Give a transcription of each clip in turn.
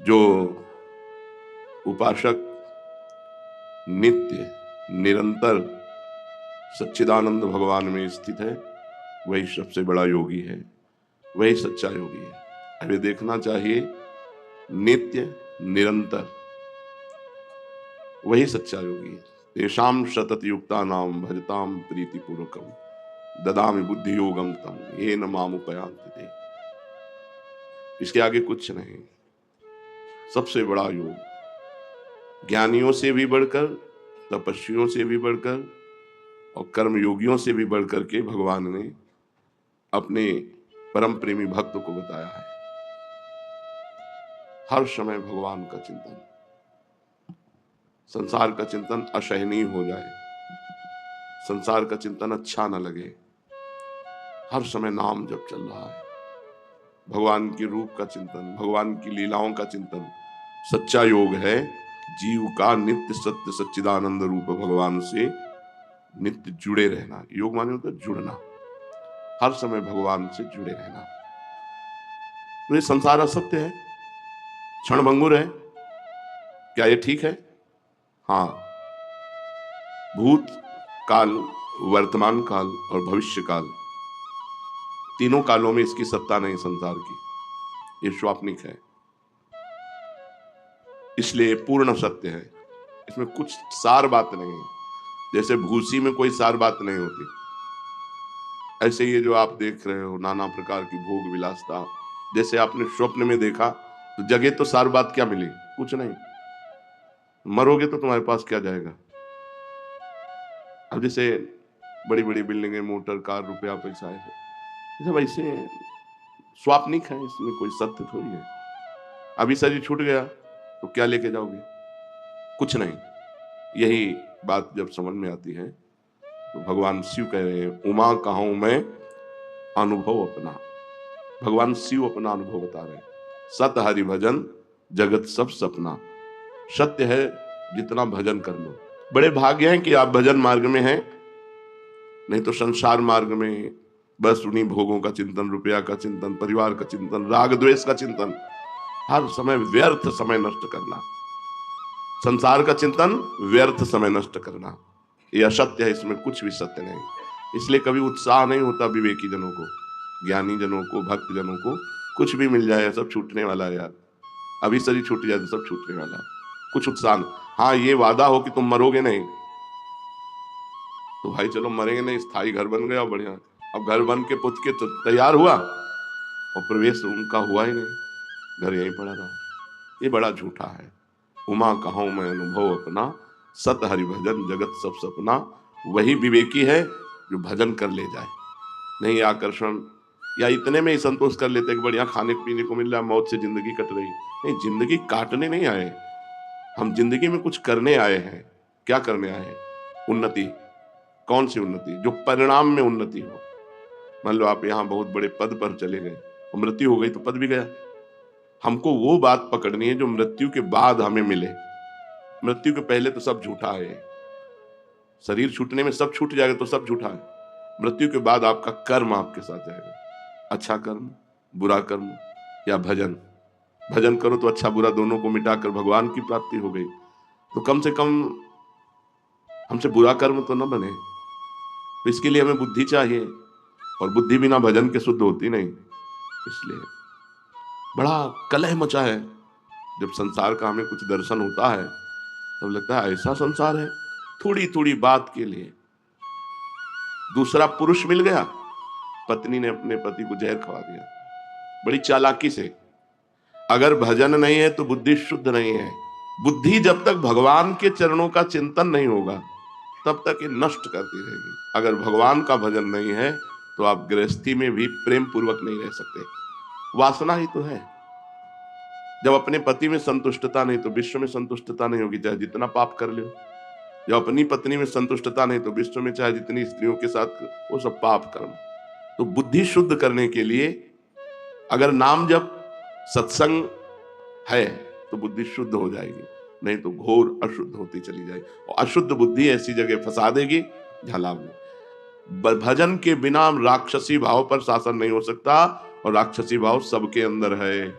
जो उपासक नित्य निरंतर सच्चिदानंद भगवान में स्थित है, वही सबसे बड़ा योगी है, वही सच्चा योगी है। हमें देखना चाहिए नित्य निरंतर वही सच्चा योगी है। तेषाम सतत युक्ता नाम भजताम प्रीति पूर्वकम ददामि बुद्धि योगम तम ये न मामुपयांति ते। इसके आगे कुछ नहीं। सबसे बड़ा योग ज्ञानियों से भी बढ़कर, तपस्वियों से भी बढ़कर और कर्म योगियों से भी बढ़कर के भगवान ने अपने परम प्रेमी भक्त को बताया है। हर समय भगवान का चिंतन, संसार का चिंतन असहनीय हो जाए, संसार का चिंतन अच्छा न लगे, हर समय नाम जप चल रहा है। भगवान के रूप का चिंतन, भगवान की लीलाओं का चिंतन सच्चा योग है। जीव का नित्य सत्य सच्चिदानंद रूप भगवान से नित्य जुड़े रहना। योग माने होता है जुड़ना, हर समय भगवान से जुड़े रहना। तो ये संसार असत्य है, क्षणभंगुर है, क्या ये ठीक है? हाँ, भूत काल, वर्तमान काल और भविष्य काल, तीनों कालों में इसकी सत्ता नहीं संसार की, ये स्वाप्निक है, इसलिए पूर्ण सत्य है। इसमें कुछ सार बात नहीं है। जैसे भूसी में कोई सार बात नहीं होती, ऐसे ये जो आप देख रहे हो नाना प्रकार की भोग विलासता, जैसे आपने स्वप्न में देखा तो जगह तो सार बात क्या मिली? कुछ नहीं। मरोगे तो तुम्हारे पास क्या जाएगा? अब जैसे बड़ी बड़ी बिल्डिंगें, मोटर, कार, रुपया, पैसा है, सब ऐसे स्वाप्निक है, इसमें कोई सत्य थोड़ी है। अभी शरीर छूट गया तो क्या लेके जाओगे? कुछ नहीं। यही बात जब समझ में आती है तो भगवान शिव कह रहे हैं, उमा कहूं मैं अनुभव अपना। भगवान शिव अपना अनुभव बता रहे हैं। सत हरि भजन जगत सब सपना। सत्य है, जितना भजन कर लो। बड़े भाग्य हैं कि आप भजन मार्ग में हैं, नहीं तो संसार मार्ग में बस उन्हीं भोगों का चिंतन, रुपया का चिंतन, परिवार का चिंतन, राग द्वेष का चिंतन, हर समय व्यर्थ समय नष्ट करना। संसार का चिंतन, व्यर्थ समय नष्ट करना, यह असत्य है, इसमें कुछ भी सत्य नहीं। इसलिए कभी उत्साह नहीं होता विवेकी जनों को, ज्ञानी जनों को, भक्त जनों को। कुछ भी मिल जाए सब छूटने वाला है यार, अभी शरीर छूट जाए तो सब छूटने वाला है, कुछ उत्साह नहीं। हाँ, ये वादा हो कि तुम मरोगे नहीं, तो भाई चलो मरेंगे नहीं, स्थायी घर बन गया बढ़िया। अब घर बन के पुत के तो तैयार हुआ और प्रवेश उनका हुआ ही नहीं, घर यहीं पड़ा रहा। ये बड़ा झूठा है। उमा कहूं मैं अनुभव अपना, सत हरि भजन जगत सब सपना। वही विवेकी है जो भजन कर ले जाए, नहीं आकर्षण या इतने में ही संतोष कर लेते कि बढ़िया खाने पीने को मिल रहा है, मौत से जिंदगी कट रही। नहीं, जिंदगी काटने नहीं आए हम, जिंदगी में कुछ करने आए हैं। क्या करने आए हैं? उन्नति। कौन सी उन्नति? जो परिणाम में उन्नति हो। मान लो आप यहाँ बहुत बड़े पद पर चले गए और मृत्यु हो गई तो पद भी गया। हमको वो बात पकड़नी है जो मृत्यु के बाद हमें मिले। मृत्यु के पहले तो सब झूठा है, शरीर छूटने में सब छूट जाएगा तो सब झूठा है। मृत्यु के बाद आपका कर्म आपके साथ जाएगा, अच्छा कर्म, बुरा कर्म या भजन। भजन करो तो अच्छा बुरा दोनों को मिटाकर भगवान की प्राप्ति हो गई। तो कम से कम हमसे बुरा कर्म तो न बने। तो इसके लिए हमें बुद्धि चाहिए, और बुद्धि बिना भजन के शुद्ध होती नहीं। इसलिए बड़ा कलह मचा है। जब संसार का हमें कुछ दर्शन होता है तब लगता है ऐसा संसार है। थोड़ी थोड़ी बात के लिए दूसरा पुरुष मिल गया, पत्नी ने अपने पति को जहर खवा दिया बड़ी चालाकी से। अगर भजन नहीं है तो बुद्धि शुद्ध नहीं है। बुद्धि जब तक भगवान के चरणों का चिंतन नहीं होगा तब तक ये नष्ट करती रहेगी। अगर भगवान का भजन नहीं है तो आप गृहस्थी में भी प्रेम पूर्वक नहीं रह सकते। वासना ही तो है। जब अपने पति में संतुष्टता नहीं तो विश्व में संतुष्टता नहीं होगी, चाहे जितना पाप कर लो। जब अपनी पत्नी में संतुष्टता नहीं तो विश्व में चाहे जितनी स्त्रियों के साथ, वो सब पाप कर्म। तो बुद्धि शुद्ध करने के लिए अगर नाम जब सत्संग है तो बुद्धि शुद्ध हो जाएगी, नहीं तो घोर अशुद्ध होती चली जाएगी। और अशुद्ध बुद्धि ऐसी जगह फंसा देगी जहां लाभ नहीं। भजन के बिना राक्षसी भाव पर शासन नहीं हो सकता, और राक्षसी भाव सबके अंदर है।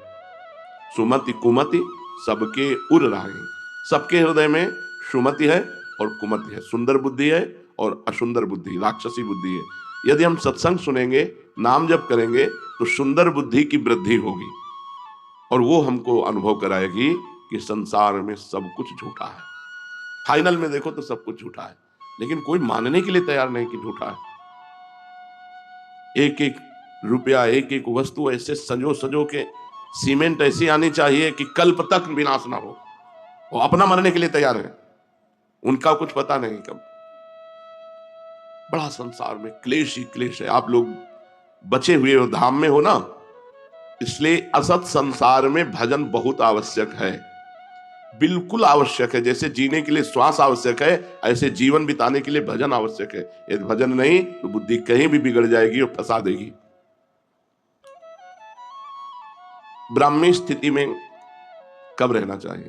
सुमति कुमति सबके उर राही। सबके हृदय में सुमति है और कुमति है, सुंदर बुद्धि है और असुंदर बुद्धि, राक्षसी बुद्धि है। यदि हम सत्संग सुनेंगे, नाम जप करेंगे तो सुंदर बुद्धि की वृद्धि होगी और वो हमको अनुभव कराएगी कि संसार में सब कुछ झूठा है। फाइनल में देखो तो सब कुछ झूठा है, लेकिन कोई मानने के लिए तैयार नहीं कि झूठा है। एक एक रुपया, एक एक वस्तु ऐसे सजो सजो के, सीमेंट ऐसी आनी चाहिए कि कल्प तक विनाश ना हो। वो अपना मरने के लिए तैयार है, उनका कुछ पता नहीं कब। बड़ा संसार में क्लेश ही क्लेश है। आप लोग बचे हुए हो, धाम में हो ना, इसलिए असत संसार में भजन बहुत आवश्यक है, बिल्कुल आवश्यक है। जैसे जीने के लिए श्वास आवश्यक है, ऐसे जीवन बिताने के लिए भजन आवश्यक है। यदि भजन नहीं तो बुद्धि कहीं भी बिगड़ जाएगी और फंसा देगी। ब्राह्मी स्थिति में कब रहना चाहिए?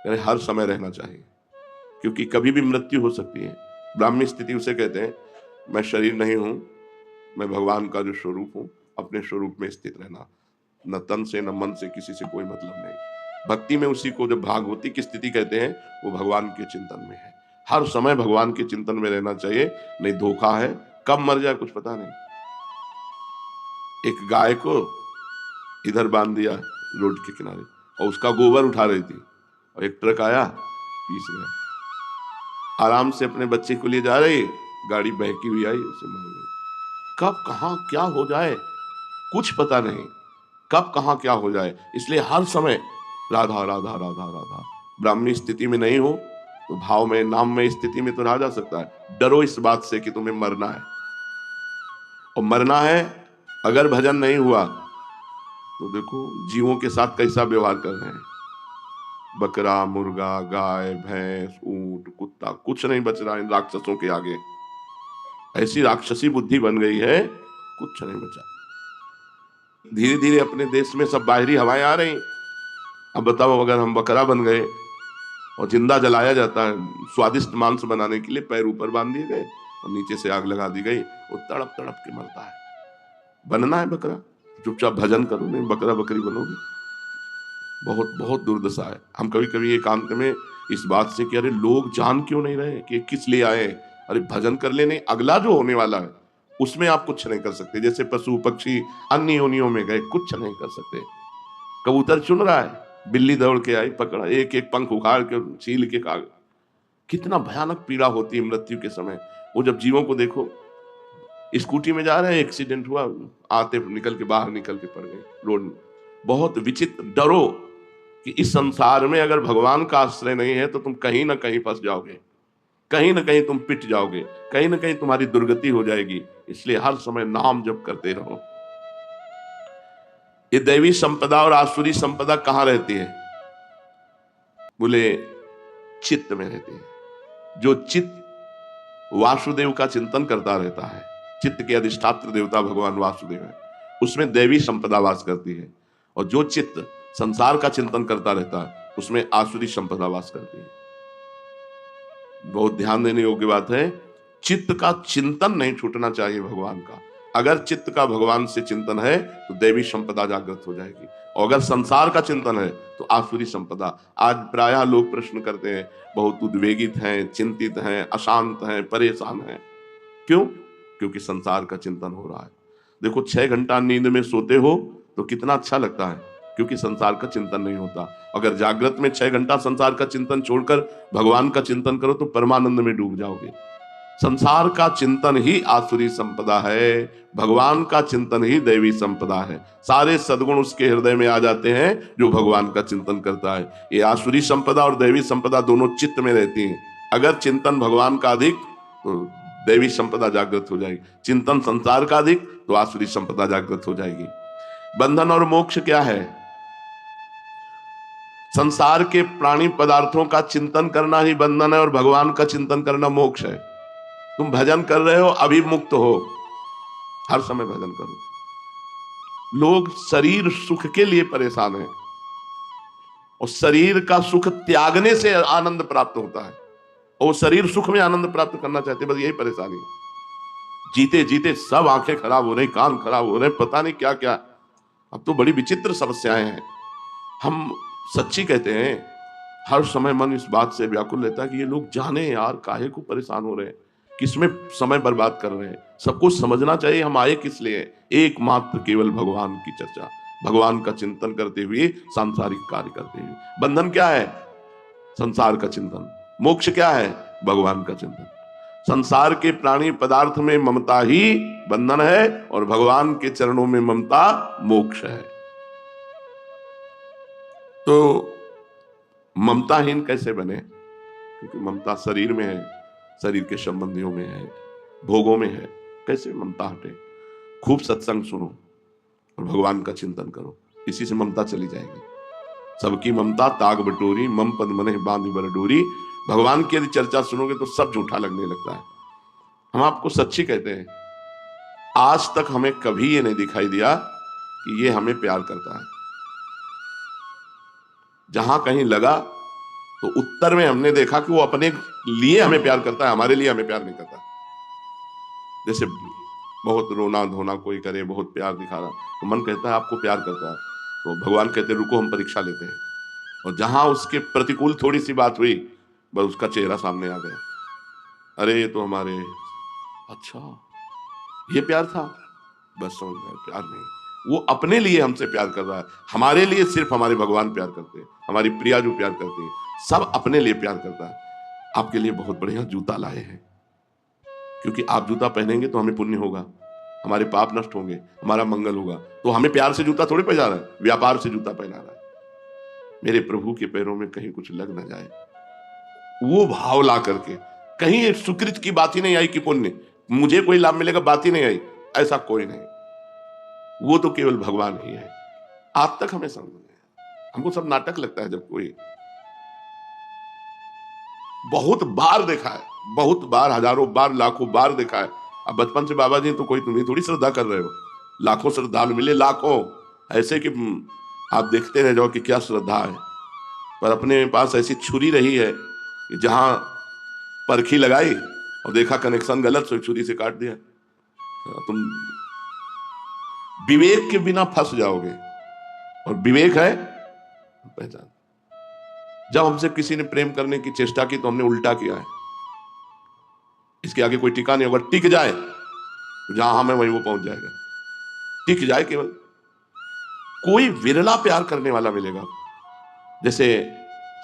अरे हर समय रहना चाहिए, क्योंकि कभी भी मृत्यु हो सकती है। ब्राह्मी स्थिति उसे कहते हैं, मैं शरीर नहीं हूं, मैं भगवान का जो स्वरूप हूं, अपने स्वरूप में स्थित रहना, न तन से न मन से किसी से कोई मतलब नहीं। भक्ति में उसी को जब भागवती की स्थिति कहते हैं, वो भगवान के चिंतन में है। हर समय भगवान के चिंतन में रहना चाहिए, नहीं धोखा है, कब मर जाए कुछ पता नहीं। एक गाय को इधर बांध दिया रोड के किनारे और उसका गोबर उठा रही थी और एक ट्रक आया, पीस गया। आराम से अपने बच्चे को लिए जा रही, गाड़ी बहकी हुई आई, उसे मर गई। कब कहां क्या हो जाए कुछ पता नहीं, कब कहां क्या हो जाए। इसलिए हर समय राधा राधा राधा राधा। ब्राह्मी स्थिति में नहीं हो तो भाव में, नाम में, स्थिति में तो रहा जा सकता है। डरो इस बात से कि तुम्हें मरना है, और मरना है अगर भजन नहीं हुआ तो देखो जीवों के साथ कैसा व्यवहार कर रहे हैं। बकरा, मुर्गा, गाय, भैंस, ऊंट, कुत्ता, कुछ नहीं बच रहा इन राक्षसों के आगे। ऐसी राक्षसी बुद्धि बन गई है, कुछ नहीं बचा। धीरे धीरे अपने देश में सब बाहरी हवाएं आ रही। अब बताओ, अगर हम बकरा बन गए और जिंदा जलाया जाता है, स्वादिष्ट मांस बनाने के लिए पैर ऊपर बांध दिए गए और नीचे से आग लगा दी गई, वो तड़प तड़प के मरता है। बनना है बकरा, चुपचाप भजन करो, नहीं बकरा बकरी बनोगे। बहुत बहुत दुर्दशा है। हम कभी कभी एकांत में इस बात से कि अरे लोग जान क्यों नहीं रहे कि किस लिए आए, अरे भजन कर लेने, अगला जो होने वाला है उसमें आप कुछ नहीं कर सकते। जैसे पशु पक्षी अन्य योनियों में गए, कुछ नहीं कर सकते। कबूतर चुन रहा है, बिल्ली दौड़ के आई, पकड़ा, एक एक पंख उखाड़ के छील के खा। कितना भयानक पीड़ा होती है मृत्यु के समय। वो जब जीवों को देखो, स्कूटी में जा रहे हैं, एक्सीडेंट हुआ, आते निकल के बाहर निकल के पड़ गए रोड में। बहुत विचित्र। डरो कि इस संसार में अगर भगवान का आश्रय नहीं है तो तुम कहीं ना कहीं फंस जाओगे, कहीं ना कहीं तुम पिट जाओगे, कहीं ना कहीं तुम्हारी दुर्गति हो जाएगी। इसलिए हर समय नाम जप करते रहो। ये दैवी संपदा और आसुरी संपदा कहां रहती है? बोले चित्त में रहती है। जो चित्त वासुदेव का चिंतन करता रहता है, चित्त के अधिष्ठात्र देवता भगवान वासुदेव है, उसमें दैवी संपदा वास करती है। और जो चित्त संसार का चिंतन करता रहता है, उसमें आसुरी संपदा वास करती है। बहुत ध्यान देने योग्य बात है। चित्त का चिंतन नहीं छूटना चाहिए भगवान का। अगर चित्त का भगवान से चिंतन है तो दैवी संपदा जागृत हो जाएगी, और अगर संसार का चिंतन है तो आसुरी संपदा। आज प्रायः लोग प्रश्न करते हैं, बहुत उद्वेगित हैं, चिंतित हैं, अशांत हैं, परेशान हैं। क्यों? क्योंकि संसार का चिंतन हो रहा है। देखो 6 घंटा नींद में सोते हो तो कितना अच्छा लगता है, क्योंकि संसार का चिंतन नहीं होता। अगर जागृत में 6 घंटा संसार का चिंतन छोड़कर भगवान का चिंतन करो तो परमानंद में डूब जाओगे। संसार का चिंतन ही आसुरी संपदा है, भगवान का चिंतन ही दैवी संपदा है। सारे सद्गुण उसके हृदय में आ जाते हैं जो भगवान का चिंतन करता है। ये आसुरी संपदा और दैवी संपदा दोनों चित्त में रहती हैं। अगर चिंतन भगवान का अधिक तो दैवी संपदा जागृत हो जाएगी, चिंतन संसार का अधिक तो आसुरी संपदा जागृत हो जाएगी। बंधन और मोक्ष क्या है? संसार के प्राणी पदार्थों का चिंतन करना ही बंधन है और भगवान का चिंतन करना मोक्ष है। तुम भजन कर रहे हो, अभी मुक्त हो, हर समय भजन करो। लोग शरीर सुख के लिए परेशान हैं और शरीर का सुख त्यागने से आनंद प्राप्त होता है, और शरीर सुख में आनंद प्राप्त करना चाहते, बस यही परेशानी। जीते जीते सब आंखें खराब हो रही, कान खराब हो रहे, पता नहीं क्या क्या। अब तो बड़ी विचित्र समस्याएं हैं। हम सच्ची कहते हैं, हर समय मन इस बात से व्याकुल रहता है कि ये लोग जाने यार काहे को परेशान हो रहे हैं, किसमें समय बर्बाद कर रहे हैं। सबको समझना चाहिए हम आए किस लिए, एकमात्र केवल भगवान की चर्चा, भगवान का चिंतन करते हुए, सांसारिक कार्य करते हुए। बंधन क्या है? संसार का चिंतन। मोक्ष क्या है? भगवान का चिंतन। संसार के प्राणी पदार्थ में ममता ही बंधन है और भगवान के चरणों में ममता मोक्ष है। तो ममताहीन कैसे बने? क्योंकि ममता शरीर में है, शरीर के संबंधियों में है, भोगों में है। कैसे ममता हटे? खूब सत्संग सुनो और भगवान का चिंतन करो, इसी से ममता चली जाएगी। सबकी ममता ताग बटोरी, मम पद मने बांधी बर डोरी। भगवान की यदि चर्चा सुनोगे तो सब झूठा लगने लगता है। हम आपको सच्ची कहते हैं, आज तक हमें कभी ये नहीं दिखाई दिया कि ये हमें प्यार करता है। जहां कहीं लगा तो उत्तर में हमने देखा कि वो अपने लिए हमें प्यार करता है, हमारे लिए हमें प्यार नहीं करता। जैसे बहुत रोना धोना कोई करे, बहुत प्यार दिखा रहा, तो मन कहता है आपको प्यार करता है, तो भगवान कहते हैं रुको हम परीक्षा लेते हैं। और जहां उसके प्रतिकूल थोड़ी सी बात हुई, बस उसका चेहरा सामने आ गया। अरे ये तो हमारे, अच्छा ये प्यार था, बस समझ गए प्यार नहीं। वो अपने लिए हमसे प्यार कर रहा है, हमारे लिए सिर्फ हमारे भगवान प्यार करते हैं, हमारी प्रिया जो प्यार करती है, सब अपने लिए प्यार करता है। आपके लिए बहुत बढ़िया जूता लाए हैं, क्योंकि आप जूता पहनेंगे तो हमें पुण्य होगा, हमारे पाप नष्ट होंगे, हमारा मंगल होगा। तो हमें प्यार से जूता थोड़ी पहना रहा है, व्यापार से जूता पहना रहा है। मेरे प्रभु के पैरों में कहीं कुछ लग ना जाए, वो भाव ला करके। कहीं सुकृत की बात ही नहीं आई कि पुण्य मुझे कोई लाभ मिलेगा, बात ही नहीं आई, ऐसा कोई नहीं। वो तो केवल भगवान ही है। आज तक हमें समझ नहीं आया, हमको सब नाटक लगता है। जब कोई, बहुत बार देखा है, बहुत बार, हजारों बार, लाखों बार देखा है। अब बचपन से बाबा जी तो कोई तुम्हें थोड़ी श्रद्धा कर रहे हो, लाखों श्रद्धालु मिले, लाखों, ऐसे कि आप देखते रह जाओ कि क्या श्रद्धा है। पर अपने पास ऐसी छुरी रही है कि जहां परखी लगाई और देखा कनेक्शन गलत, तो छुरी से काट दिया। तुम विवेक के बिना फंस जाओगे, और विवेक है पहचान। जब हमसे किसी ने प्रेम करने की चेष्टा की तो हमने उल्टा किया है, इसके आगे कोई टिका नहीं। अगर टिक जाए तो जहां हम है वहीं वो पहुंच जाएगा। टिक जाए, केवल कोई विरला प्यार करने वाला मिलेगा। जैसे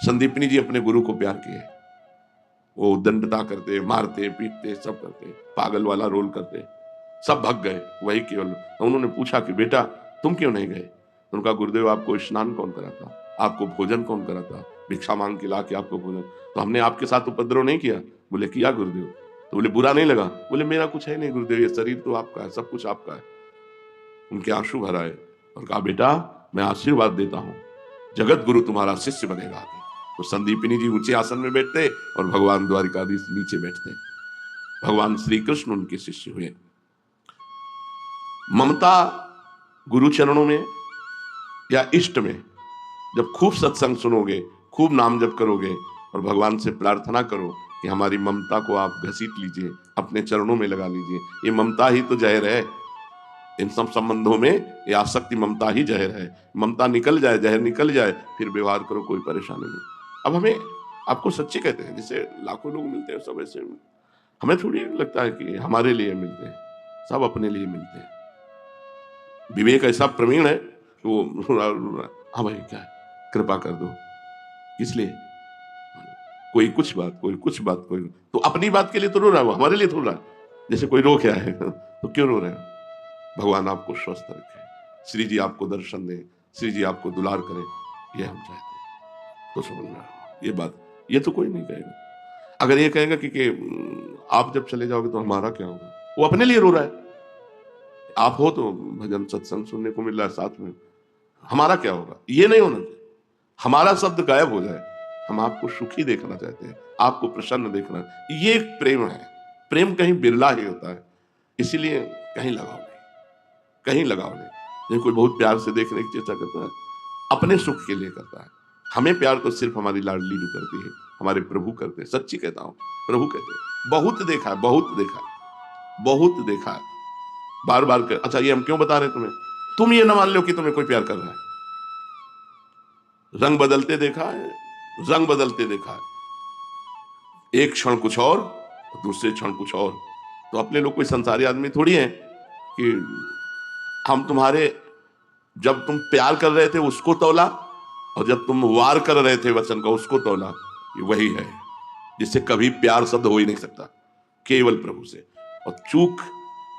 संदीपनी जी अपने गुरु को प्यार किए, वो दंडता करते, मारते पीटते, सब करते, पागल वाला रोल करते, सब भग गए, वही केवल। उन्होंने पूछा कि बेटा तुम क्यों नहीं गए? उनका गुरुदेव आपको स्नान कौन कराता, आपको भोजन कौन कराता, भिक्षा मांग के ला के आपको भोजन, तो हमने आपके साथ उपद्रव नहीं किया। बोले किया गुरुदेव। तो बोले बुरा नहीं लगा? बोले मेरा कुछ है नहीं गुरुदेव, ये शरीर तो आपका है, सब कुछ आपका है। उनके आंसू भर आए और कहा बेटा मैं आशीर्वाद देता हूं, जगत गुरु तुम्हारा शिष्य बनेगा आगे। तो संदीपिनी जी ऊंचे आसन में बैठते और भगवान द्वारिकाधीश नीचे बैठते। भगवान श्री कृष्ण उनके शिष्य हुए। ममता गुरु चरणों में या इष्ट में, जब खूब सत्संग सुनोगे, खूब नाम जप करोगे और भगवान से प्रार्थना करो कि हमारी ममता को आप घसीट लीजिए, अपने चरणों में लगा लीजिए। ये ममता ही तो जहर है। इन सब संबंधों में ये आसक्ति ममता ही जहर है। ममता निकल जाए, जहर निकल जाए, फिर व्यवहार करो, कोई परेशानी नहीं। अब हमें, आपको सच्ची कहते हैं, जैसे लाखों लोग मिलते हैं सब ऐसे, हमें थोड़ी लगता है कि हमारे लिए मिलते हैं, सब अपने लिए मिलते हैं। विवेक ऐसा प्रवीण है कि वो हाँ भाई क्या है, कृपा कर दो, इसलिए कोई कुछ बात, कोई कुछ बात, कोई तो अपनी बात के लिए तो रो रहा है, वो हमारे लिए थोड़ा। जैसे कोई रो क्या है तो क्यों रो रहे हो? भगवान आपको स्वस्थ रखे, श्री जी आपको दर्शन दे, श्री जी आपको दुलार करे, ये हम चाहते हैं। तो समझ में ये बात, ये तो कोई नहीं कहेगा। अगर ये कहेगा कि आप जब चले जाओगे तो हमारा क्या होगा, वो अपने लिए रो रहा है। आप हो तो भजन सत्संग सुनने को मिल रहा है साथ में, हमारा क्या होगा, ये नहीं होना चाहिए। हमारा शब्द गायब हो जाए, हम आपको सुखी देखना चाहते हैं, आपको प्रसन्न देखना, ये एक प्रेम है। प्रेम कहीं बिरला ही होता है, इसीलिए कहीं लगाव नहीं, कहीं लगाव नहीं। जैसे कोई बहुत प्यार से देखने की चेष्टा करता है, अपने सुख के लिए करता है। हमें प्यार तो सिर्फ हमारी लाडली जो करती है, हमारे प्रभु करते हैं। सच्ची कहता हूं, प्रभु कहते हैं। बहुत देखा है, बहुत देखा है, बहुत देखा है, बार बार कर। अच्छा ये हम क्यों बता रहे हैं तुम्हें? तुम ये ना मान लो कि तुम्हें कोई प्यार कर रहा है, रंग बदलते देखा है, रंग बदलते देखा है, एक क्षण कुछ और दूसरे क्षण कुछ और। तो अपने लोग कोई संसारी आदमी थोड़ी है कि हम तुम्हारे, जब तुम प्यार कर रहे थे उसको तौला और जब तुम वार कर रहे थे वचन का उसको तौला। ये वही है जिससे कभी प्यार शब्द हो ही नहीं सकता, केवल प्रभु से। और चूक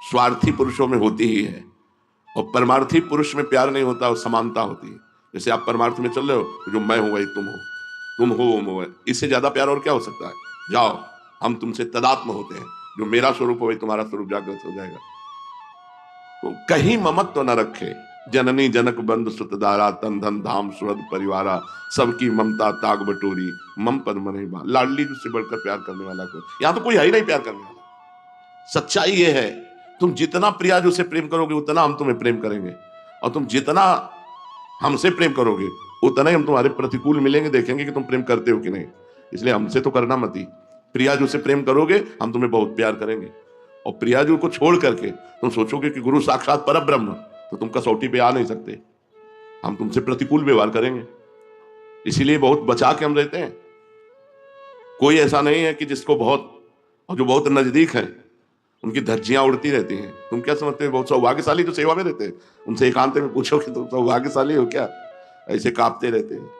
स्वार्थी पुरुषों में होती ही है, और परमार्थी पुरुष में प्यार नहीं होता और समानता होती है। जैसे आप परमार्थ में चल रहे हो, जो मैं हूं वही तुम हो, तुम हो वो मैं, इससे ज्यादा प्यार और क्या हो सकता है। जाओ हम तुमसे तदात्म होते हैं, जो मेरा स्वरूप हो वही तुम्हारा स्वरूप जागृत हो जाएगा। तो कहीं ममत्व तो न रखे, जननी जनक बंद सुतदारा, तन धन धाम सुहृद परिवारा, सबकी ममता ताग बटोरी, मम पद मन ही बा। लाडली जिससे बढ़कर प्यार करने वाला कोई, यहां तो कोई है ही नहीं प्यार करने वाला। सच्चाई ये है, तुम जितना प्रिया जो से प्रेम करोगे उतना हम तुम्हें प्रेम करेंगे, और तुम जितना हमसे प्रेम करोगे उतना ही हम तुम्हारे प्रतिकूल मिलेंगे, देखेंगे कि तुम प्रेम करते हो कि नहीं। इसलिए हमसे तो करना मत ही, प्रियाजू से प्रेम करोगे हम तुम्हें बहुत प्यार करेंगे। और प्रियाजू को छोड़ करके तुम सोचोगे कि गुरु साक्षात परब्रह्म, तो तुम कसौटी पे आ नहीं सकते, हम तुमसे प्रतिकूल व्यवहार करेंगे। इसीलिए बहुत बचा के हम रहते हैं। कोई ऐसा नहीं है कि जिसको बहुत, और जो बहुत नजदीक है उनकी धज्जियां उड़ती रहती हैं। तुम क्या समझते हो बहुत सौभाग्यशाली जो सेवा में रहते हैं, उनसे एकांत में पूछो कि तुम सौभाग्यशाली हो क्या, ऐसे कांपते रहते हैं।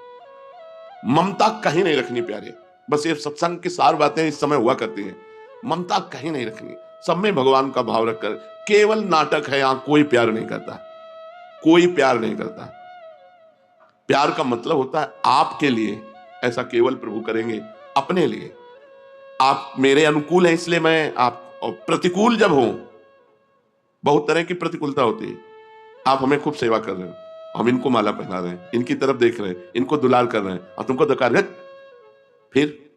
ममता कहीं नहीं रखनी प्यारे, बस ये सत्संग की सार बातें इस समय हुआ करती हैं। ममता कहीं नहीं रखनी, सब में भगवान का भाव रखकर। केवल नाटक है, यहां कोई प्यार नहीं करता, कोई प्यार नहीं करता। प्यार का मतलब होता है आपके लिए, ऐसा केवल प्रभु करेंगे अपने लिए। आप मेरे अनुकूल हैं इसलिए मैं आप, और प्रतिकूल जब हो, बहुत तरह की प्रतिकूलता होती है। आप हमें खूब सेवा कर रहे हो, हम इनको माला पहना रहे हैं, इनकी तरफ देख रहे हैं, इनको दुलार कर रहे हैं, और तुमको धकार है, फिर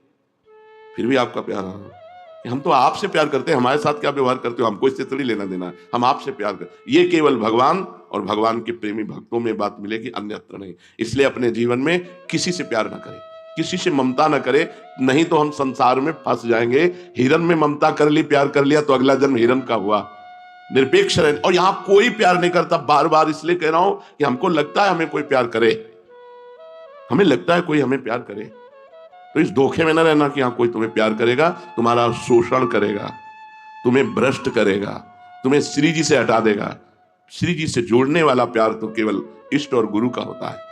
भी आपका प्यार है। हम तो आपसे प्यार करते हैं, हमारे साथ क्या व्यवहार करते हो हमको इससे थोड़ी लेना देना है, हम आपसे प्यार कर। ये केवल भगवान और भगवान के प्रेमी भक्तों में बात मिलेगी, अन्यत्र नहीं। इसलिए अपने जीवन में किसी से प्यार ना करें, किसी से ममता ना करे, नहीं तो हम संसार में फंस जाएंगे। हिरन में ममता कर ली, प्यार कर लिया, तो अगला जन्म हिरन का हुआ। निरपेक्ष रहे। और यहां कोई प्यार नहीं करता, बार बार इसलिए कह रहा हूं कि हमको लगता है हमें कोई प्यार करे, हमें लगता है कोई हमें प्यार करे। तो इस धोखे में न रहना कि हाँ कोई तुम्हें प्यार करेगा, तुम्हारा शोषण करेगा, तुम्हें भ्रष्ट करेगा, तुम्हें श्री जी से हटा देगा। श्री जी से जोड़ने वाला प्यार तो केवल इष्ट और गुरु का होता है।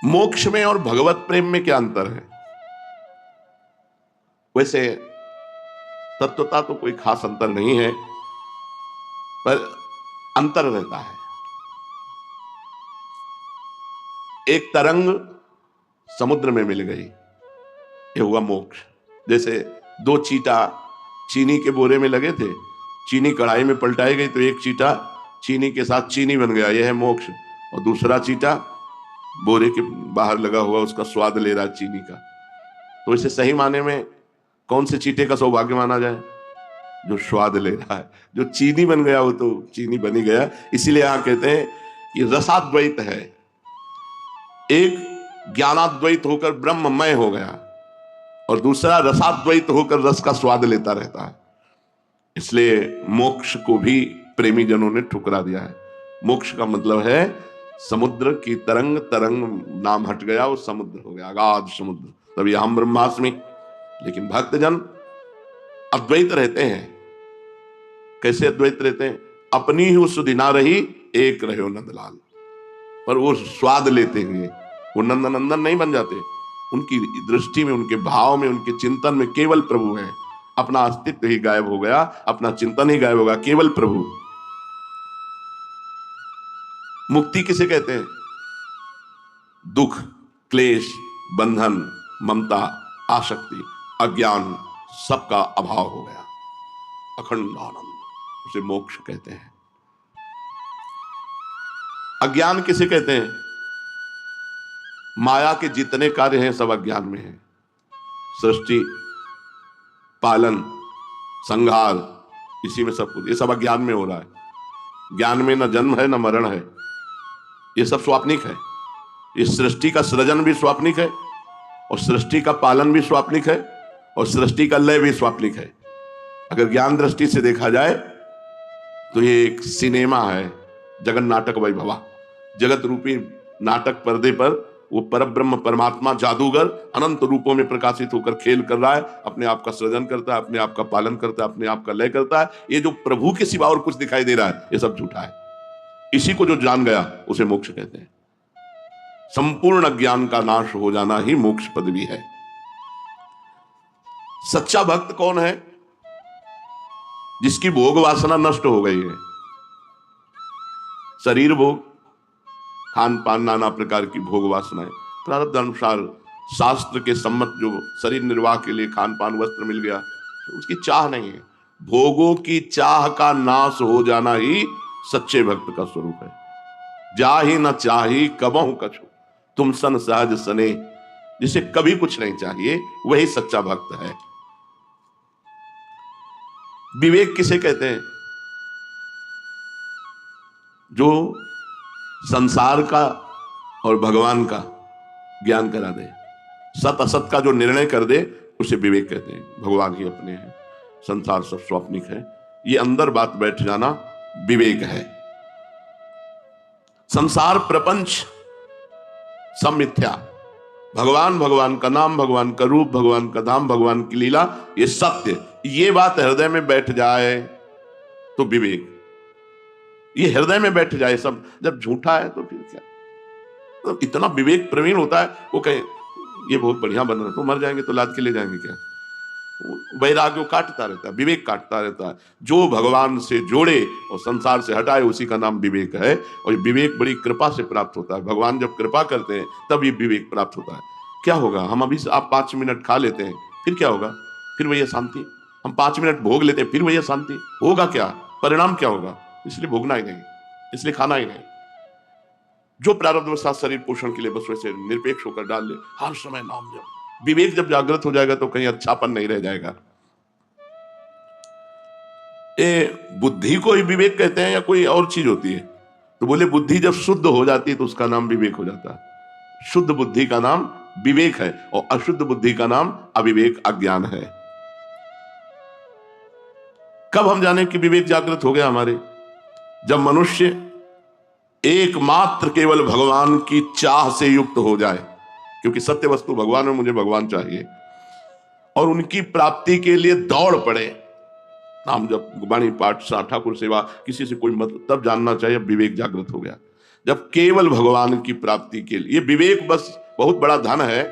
मोक्ष में और भगवत प्रेम में क्या अंतर है? वैसे तत्वता तो कोई खास अंतर नहीं है, पर अंतर रहता है। एक तरंग समुद्र में मिल गई, ये हुआ मोक्ष। जैसे दो चीटा चीनी के बोरे में लगे थे, चीनी कढ़ाई में पलटाई गई तो एक चीटा चीनी के साथ चीनी बन गया, यह है मोक्ष। और दूसरा चीटा बोरे के बाहर लगा हुआ उसका स्वाद ले रहा है चीनी का। तो इसे सही माने में कौन से चीटे का सौभाग्य माना जाए? जो स्वाद ले रहा है। जो चीनी बन गया वो तो चीनी बनी गया। इसीलिए यहां कहते हैं कि रसाद्वैत है। एक ज्ञानाद्वैत होकर ब्रह्ममय हो गया और दूसरा रसाद्वैत होकर रस का स्वाद लेता रहता है। इसलिए मोक्ष को भी प्रेमी जनों ने ठुकरा दिया है। मोक्ष का मतलब है समुद्र की तरंग, तरंग नाम हट गया, वो समुद्र हो गया, अगाध समुद्र, तभी हम ब्रह्मास्मि। लेकिन भक्तजन अद्वैत रहते हैं। कैसे अद्वैत रहते हैं? अपनी ही उस दिना रही एक रहे नंदलाल, पर वो स्वाद लेते हुए वो नंदनंदन नहीं बन जाते। उनकी दृष्टि में, उनके भाव में, उनके चिंतन में केवल प्रभु है। अपना अस्तित्व ही गायब हो गया, अपना चिंतन ही गायब होगा, केवल प्रभु। मुक्ति किसे कहते हैं? दुख, क्लेश, बंधन, ममता, आसक्ति, अज्ञान सबका अभाव हो गया, अखंड आनंद, उसे मोक्ष कहते हैं। अज्ञान किसे कहते हैं? माया के जितने कार्य हैं सब अज्ञान में हैं। सृष्टि, पालन, संहार, इसी में सब कुछ, ये सब अज्ञान में हो रहा है। ज्ञान में न जन्म है न मरण है, ये सब स्वाप्निक है। इस सृष्टि का सृजन भी स्वाप्निक है, और सृष्टि का पालन भी स्वाप्निक है, और सृष्टि का लय भी स्वाप्निक है। अगर ज्ञान दृष्टि से देखा जाए तो ये एक सिनेमा है, जगन नाटक वैभवा। जगत रूपी नाटक पर्दे पर वो परब्रह्म परमात्मा जादूगर अनंत रूपों में प्रकाशित होकर खेल कर रहा है, अपने आप का सृजन करता है, अपने आप का पालन करता है, अपने आप का लय करता है। ये जो प्रभु के सिवा और कुछ दिखाई दे रहा है, ये सब झूठा है। इसी को जो जान गया उसे मोक्ष कहते हैं। संपूर्ण अज्ञान का नाश हो जाना ही मोक्ष पदवी है। सच्चा भक्त कौन है? जिसकी भोग वासना नष्ट हो गई है। शरीर भोग, खान पान, नाना प्रकार की भोग वासनाएं, प्रारब्ध अनुसार शास्त्र के सम्मत जो शरीर निर्वाह के लिए खान पान वस्त्र मिल गया, तो उसकी चाह नहीं है। भोगों की चाह का नाश हो जाना ही सच्चे भक्त का स्वरूप है। जा ही न चाही कबहु कछु, तुम सन सहज सने। जिसे कभी कुछ नहीं चाहिए वही सच्चा भक्त है। विवेक किसे कहते हैं? जो संसार का और भगवान का ज्ञान करा दे, सत असत का जो निर्णय कर दे, उसे विवेक कहते हैं। भगवान ही अपने हैं, संसार सब स्वाप्निक है, ये अंदर बात बैठ जाना विवेक है। संसार प्रपंच सब मिथ्या, भगवान, भगवान का नाम, भगवान का रूप, भगवान का धाम, भगवान की लीला, ये सत्य, ये बात हृदय में बैठ जाए तो विवेक। ये हृदय में बैठ जाए सब, जब झूठा है तो फिर क्या? तो इतना विवेक प्रवीण होता है, वो कहे ये बहुत बढ़िया बन रहा है, तो मर जाएंगे तो लाद के ले जाएंगे क्या? वैराग्य काटता रहता है, विवेक काटता रहता है। जो भगवान से जोड़े और संसार से हटाए, उसी का नाम विवेक है। और ये विवेक बड़ी कृपा से प्राप्त होता है। भगवान जब कृपा करते हैं तब ये विवेक प्राप्त होता है। क्या होगा? हम अभी आप 5 मिनट खा लेते हैं, फिर क्या होगा? फिर वही शांति। हम 5 मिनट भोग लेते हैं, फिर वही शांति। होगा क्या? परिणाम क्या होगा? इसलिए भोगना ही नहीं, इसलिए खाना ही नहीं। जो प्रारब्धवशात शरीर पोषण के लिए बस वैसे निरपेक्ष होकर डाल ले, हर समय नाम जप। विवेक जब जागृत हो जाएगा तो कहीं अच्छापन नहीं रह जाएगा। बुद्धि को ही विवेक कहते हैं या कोई और चीज होती है? तो बोले बुद्धि जब शुद्ध हो जाती है तो उसका नाम विवेक हो जाता है। शुद्ध बुद्धि का नाम विवेक है और अशुद्ध बुद्धि का नाम अविवेक, अज्ञान है। कब हम जाने कि विवेक जागृत हो गया हमारे? जब मनुष्य एकमात्र केवल भगवान की चाह से युक्त हो जाए, क्योंकि सत्य वस्तु भगवान है, मुझे भगवान चाहिए, और उनकी प्राप्ति के लिए दौड़ पड़े। नाम जब, वाणी पाठ, ठाकुर सेवा, किसी से कोई मतलब, तब जानना चाहिए विवेक जागृत हो गया। जब केवल भगवान की प्राप्ति के लिए, विवेक बस बहुत बड़ा धन है।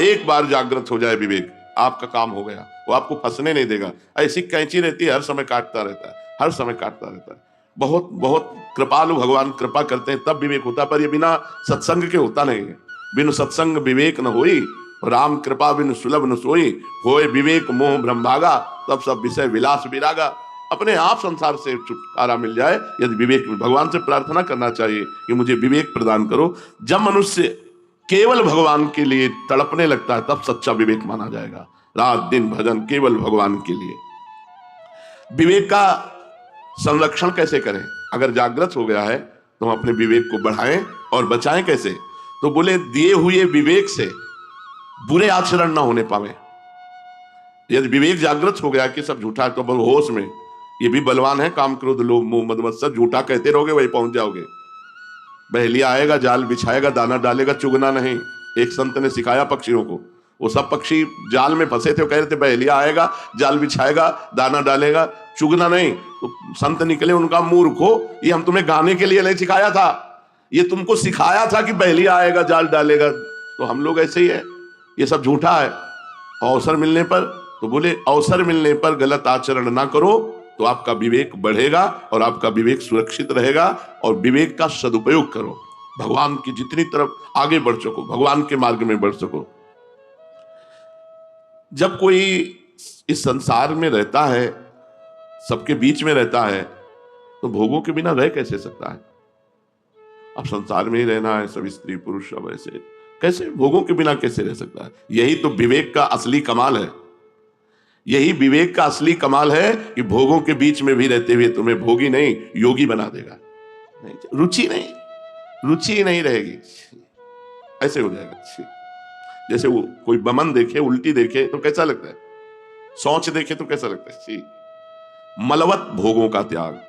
एक बार जागृत हो जाए विवेक, आपका काम हो गया। वो आपको फंसने नहीं देगा। ऐसी कैंची रहती है, हर समय काटता रहता है, हर समय काटता रहता है। बहुत बहुत कृपालु भगवान कृपा करते हैं तब विवेक होता है, पर ये बिना सत्संग के होता नहीं है। बिन सत्संग विवेक न होई, राम कृपा बिन सुलभ न सोई। होए विवेक मोह भ्रम भागा, तब सब विषय विलास विरागा। अपने आप संसार से छुटकारा मिल जाए यदि विवेक में। भगवान से प्रार्थना करना चाहिए कि मुझे विवेक प्रदान करो। जब मनुष्य केवल भगवान के लिए तड़पने लगता है तब सच्चा विवेक माना जाएगा। रात दिन भजन केवल भगवान के लिए। विवेक का संरक्षण कैसे करें? अगर जागृत हो गया है तो हम अपने विवेक को बढ़ाएं और बचाएं कैसे? तो बोले दिए हुए विवेक से बुरे आचरण ना होने पावे। यदि विवेक जागृत हो गया कि सब झूठा है तो होश में, ये भी बलवान है, काम क्रोध लोभ मोह मद मत्सर, झूठा कहते रहोगे वही पहुंच जाओगे। बहेलिया आएगा, जाल बिछाएगा, दाना डालेगा, चुगना नहीं। एक संत ने सिखाया पक्षियों को, वो सब पक्षी जाल में फंसे थे, वो कह रहे थे बहेलिया आएगा, जाल बिछाएगा, दाना डालेगा, चुगना नहीं। तो संत निकले, उनका मूर्ख हो, ये हम तुम्हें गाने के लिए नहीं सिखाया था, ये तुमको सिखाया था कि बहेलिया आएगा, जाल डालेगा। तो हम लोग ऐसे ही है, ये सब झूठा है। अवसर मिलने पर, तो बोले अवसर मिलने पर गलत आचरण ना करो तो आपका विवेक बढ़ेगा और आपका विवेक सुरक्षित रहेगा। और विवेक का सदुपयोग करो, भगवान की जितनी तरफ आगे बढ़ सको, भगवान के मार्ग में बढ़ सको। जब कोई इस संसार में रहता है, सबके बीच में रहता है, तो भोगों के बिना रह कैसे सकता है? अब संसार में ही रहना है, सब स्त्री पुरुष सब ऐसे, कैसे भोगों के बिना कैसे रह सकता है? यही तो विवेक का असली कमाल है। यही विवेक का असली कमाल है कि भोगों के बीच में भी रहते हुए तुम्हें भोगी नहीं योगी बना देगा। नहीं, रुचि नहीं रहेगी, ऐसे हो जाएगा। जैसे वो कोई बमन देखे, उल्टी देखे तो कैसा लगता है? सोच देखे तो कैसा लगता है? मलवत भोगों का त्याग,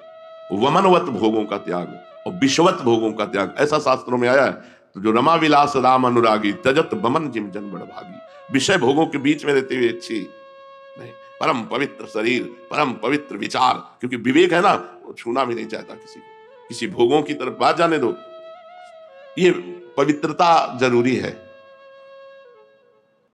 वमनवत भोगों का त्याग, और विषवत भोगों का त्याग, ऐसा शास्त्रों में आया है। तो जो रमा विलास राम अनुरागी तजत बमन जिम जन बड़ भागी, विषय भोगों के बीच में रहते हुए अच्छी नहीं, परम पवित्र शरीर, परम पवित्र विचार, क्योंकि विवेक है ना, वो छूना भी नहीं चाहता किसी को, किसी भोगों की तरफ बात जाने दो। ये पवित्रता जरूरी है।